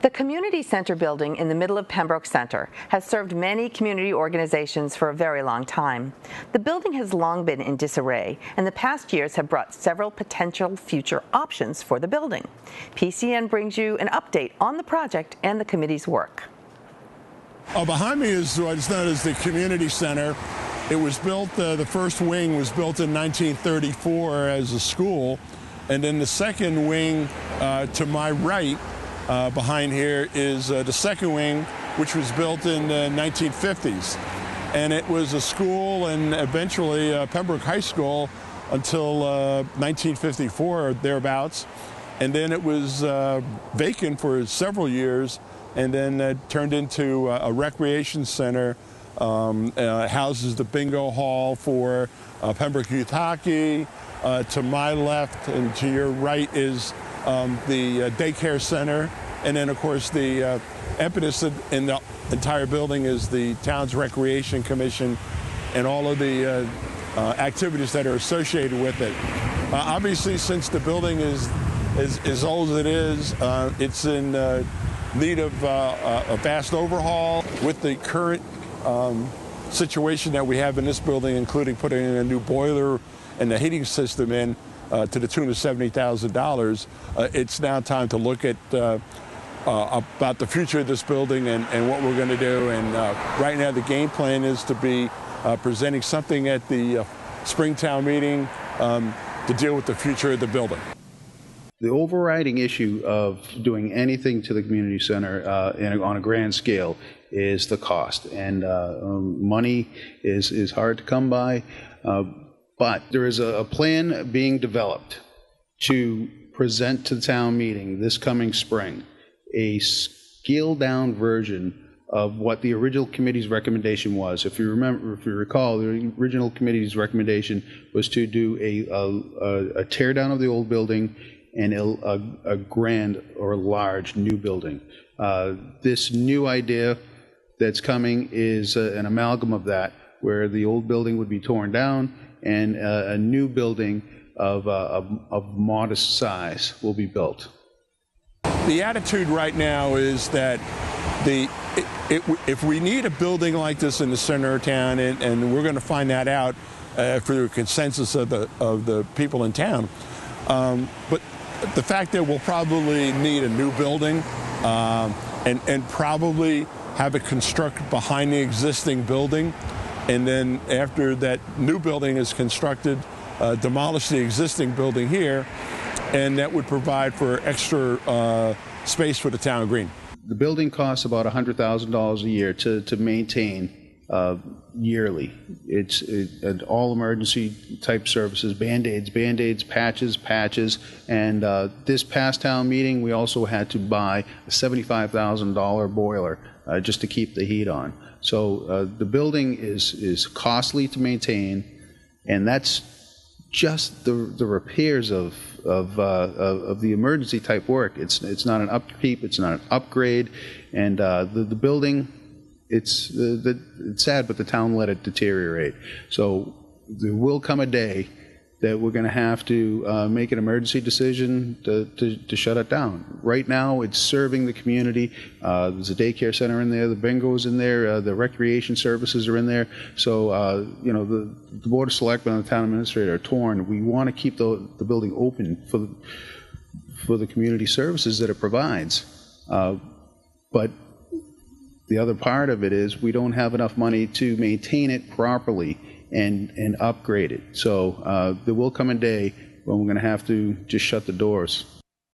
The Community Center building in the middle of Pembroke Center has served many community organizations for a very long time. The building has long been in disarray, and the past years have brought several potential future options for the building. PCN brings you an update on the project and the committee's work. Behind me is what's known as the Community Center. It was built, the first wing was built in 1934 as a school, and then the second wing to my right behind here is the second wing, which was built in the 1950s. And it was a school and eventually Pembroke High School until 1954 or thereabouts. And then it was vacant for several years and then turned into a recreation center. Houses the bingo hall for Pembroke Youth Hockey. To my left and to your right is the daycare center, and then of course the impetus in the entire building is the town's recreation commission and all of the activities that are associated with it. Obviously, since the building is as old as it is, it's in need of a vast overhaul. With the current situation that we have in this building, including putting in a new boiler and the heating system in to the tune of $70,000, it's now time to look at about the future of this building and what we're going to do. And right now the game plan is to be presenting something at the Springtown meeting to deal with the future of the building. The overriding issue of doing anything to the community center on a grand scale is the cost, and money is hard to come by. But there is a plan being developed to present to the town meeting this coming spring, a scaled-down version of what the original committee's recommendation was. If you recall, the original committee's recommendation was to do a tear down of the old building and a grand or large new building. This new idea that's coming is an amalgam of that, where the old building would be torn down and a new building of modest size will be built. The attitude right now is that if we need a building like this in the center of town, and we're going to find that out through a consensus of the people in town, but the fact that we'll probably need a new building and probably have it constructed behind the existing building, and then after that new building is constructed, demolish the existing building here, and that would provide for extra space for the town of Green. The building costs about $100,000 a year to maintain yearly. It's all emergency type services, band-aids, patches, and this past town meeting we also had to buy a $75,000 boiler just to keep the heat on. So the building is costly to maintain, and that's just the repairs of the emergency type work. It's not an upkeep, it's not an upgrade, and the building, it's sad, but the town let it deteriorate. So there will come a day that we're going to have to make an emergency decision to shut it down. Right now, it's serving the community. There's a daycare center in there, the bingo's in there, the recreation services are in there. So, you know, the Board of Selectmen and the town administrator are torn. We want to keep the building open for the community services that it provides. But the other part of it is we don't have enough money to maintain it properly and upgrade it. So there will come a day when we're going to have to just shut the doors.